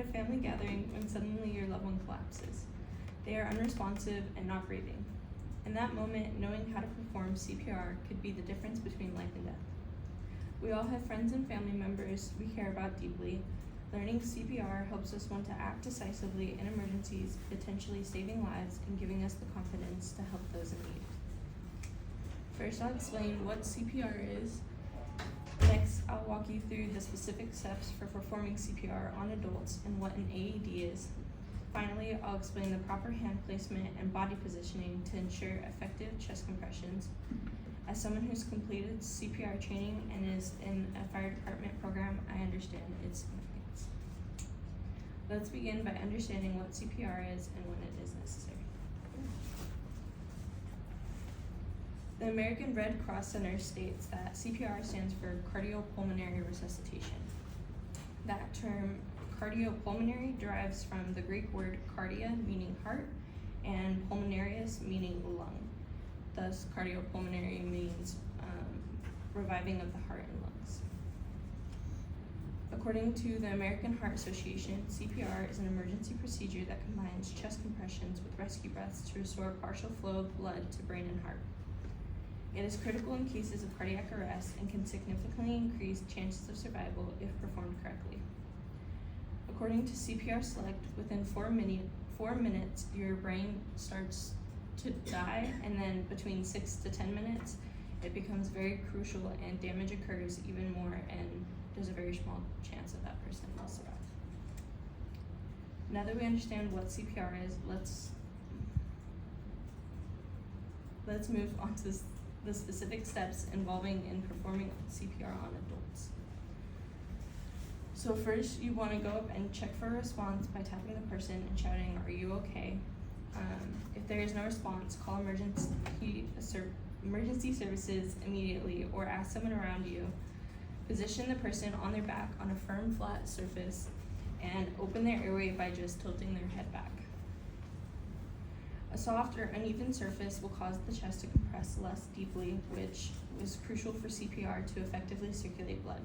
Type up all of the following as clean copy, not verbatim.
at a family gathering when suddenly your loved one collapses. They are unresponsive and not breathing. In that moment, knowing how to perform CPR could be the difference between life and death. We all have friends and family members we care about deeply. Learning CPR helps us want to act decisively in emergencies, potentially saving lives and giving us the confidence to help those in need. First, I'll explain what CPR is. Next, I'll walk you through the specific steps for performing CPR on adults and what an AED is. Finally, I'll explain the proper hand placement and body positioning to ensure effective chest compressions. As someone who's completed CPR training and is in a fire department program, I understand its significance. Let's begin by understanding what CPR is and when it is necessary. The American Red Cross Center states that CPR stands for cardiopulmonary resuscitation. That term, cardiopulmonary, derives from the Greek word cardia, meaning heart, and pulmonarius, meaning lung. Thus, cardiopulmonary means reviving of the heart and lungs. According to the American Heart Association, CPR is an emergency procedure that combines chest compressions with rescue breaths to restore partial flow of blood to brain and heart. It is critical in cases of cardiac arrest and can significantly increase chances of survival if performed correctly. According to CPR Select, within 4 minutes, your brain starts to die, and then between 6 to 10 minutes, it becomes very crucial and damage occurs even more, and there's a very small chance that that person will survive. Now that we understand what CPR is, let's move on to the specific steps involving in performing CPR on adults. So first, you want to go up and check for a response by tapping the person and shouting, "Are you okay?" If there is no response, call emergency services immediately or ask someone around you. Position the person on their back on a firm, flat surface and open their airway by just tilting their head back. A soft or uneven surface will cause the chest to compress less deeply, which is crucial for CPR to effectively circulate blood.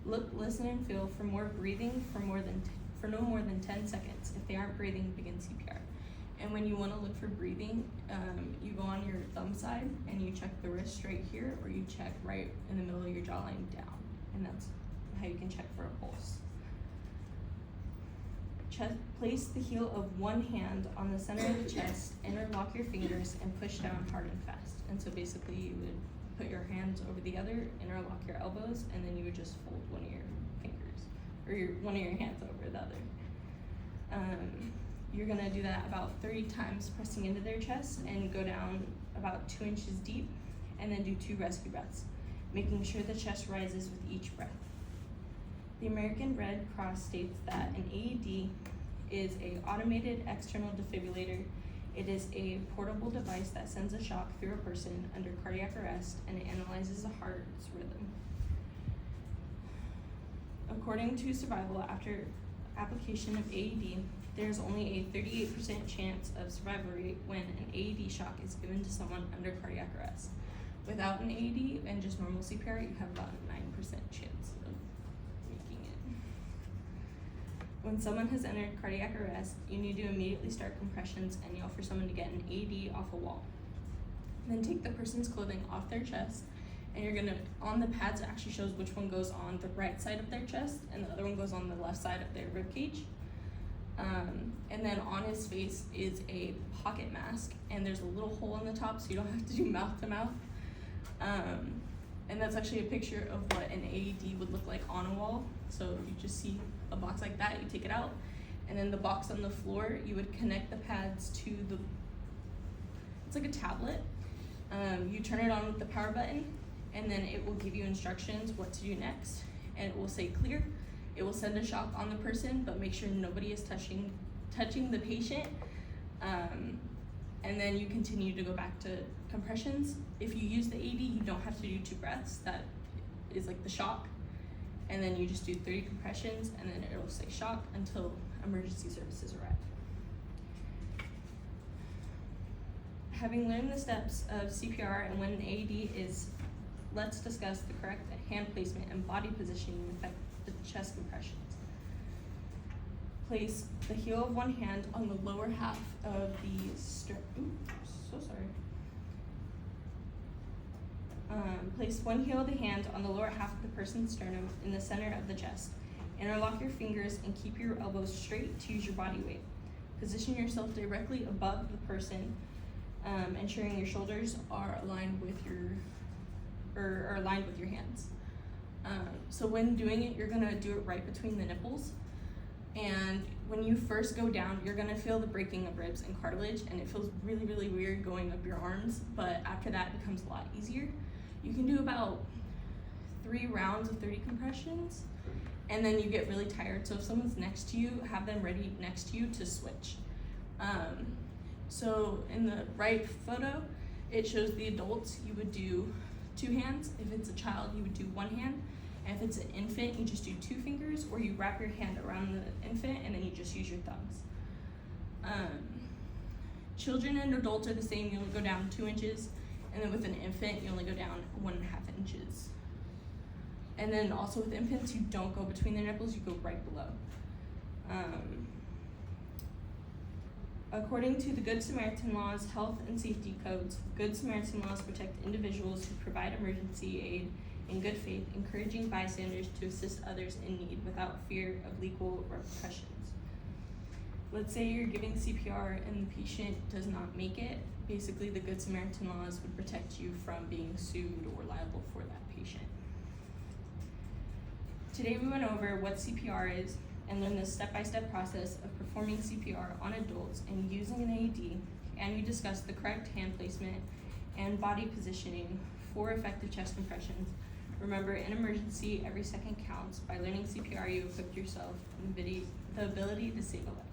Look, listen, and feel for more breathing for no more than 10 seconds. If they aren't breathing, begin CPR. And when you want to look for breathing, you go on your thumb side and you check the wrist right here, or you check right in the middle of your jawline down, and that's how you can check for a pulse. Place the heel of one hand on the center of the chest, interlock your fingers, and push down hard and fast. And so basically you would put your hands over the other, interlock your elbows, and then you would just fold one of your fingers, or one of your hands over the other. You're gonna do that about 30 times, pressing into their chest, and go down about 2 inches deep, and then do 2 rescue breaths, making sure the chest rises with each breath. The American Red Cross states that an AED is an automated external defibrillator. It is a portable device that sends a shock through a person under cardiac arrest, and it analyzes the heart's rhythm. According to Survival, after application of AED, there is only a 38% chance of survival rate when an AED shock is given to someone under cardiac arrest. Without an AED and just normal CPR, you have about a 9% chance of making it. When someone has entered cardiac arrest, you need to immediately start compressions and yell for someone to get an AED off a wall. Then take the person's clothing off their chest, and you're gonna, on the pads, it actually shows which one goes on the right side of their chest and the other one goes on the left side of their rib cage. And then on his face is a pocket mask, and there's a little hole in the top so you don't have to do mouth to mouth. And that's actually a picture of what an AED would look like on a wall. So you just see a box like that, you take it out, and then the box on the floor, you would connect the pads to it's like a tablet. You turn it on with the power button, and then it will give you instructions what to do next, and it will say clear. It will send a shock on the person, but make sure nobody is touching the patient. And then you continue to go back to compressions. If you use the AED, you don't have to do 2 breaths. That is like the shock. And then you just do 30 compressions, and then it'll say shock until emergency services arrive. Having learned the steps of CPR and when an AED is, let's discuss the correct hand placement and body positioning with the chest compressions. Place the heel of one hand on the lower half of the sternum. Place one heel of the hand on the lower half of the person's sternum in the center of the chest. Interlock your fingers and keep your elbows straight to use your body weight. Position yourself directly above the person, ensuring your shoulders are aligned with your hands. So when doing it, you're gonna do it right between the nipples. And when you first go down, you're gonna feel the breaking of ribs and cartilage, and it feels really, really weird going up your arms, but after that it becomes a lot easier. You can do about 3 rounds of 30 compressions, and then you get really tired. So if someone's next to you, have them ready next to you to switch. So in the right photo, it shows the adults, you would do 2 hands. If it's a child, you would do 1 hand. And if it's an infant, you just do 2 fingers, or you wrap your hand around the infant and then you just use your thumbs. Children and adults are the same. You only go down 2 inches, and then with an infant, you only go down 1.5 inches. And then also with infants, you don't go between their nipples, you go right below. According to the Good Samaritan Law's health and safety codes, Good Samaritan laws protect individuals who provide emergency aid in good faith, encouraging bystanders to assist others in need without fear of legal repercussions. Let's say you're giving CPR and the patient does not make it. Basically, the Good Samaritan laws would protect you from being sued or liable for that patient. Today we went over what CPR is and learned the step-by-step process of performing CPR on adults and using an AED, and we discussed the correct hand placement and body positioning for effective chest compressions. Remember, in emergency, every second counts. By learning CPR, you equip yourself with the ability to save a life.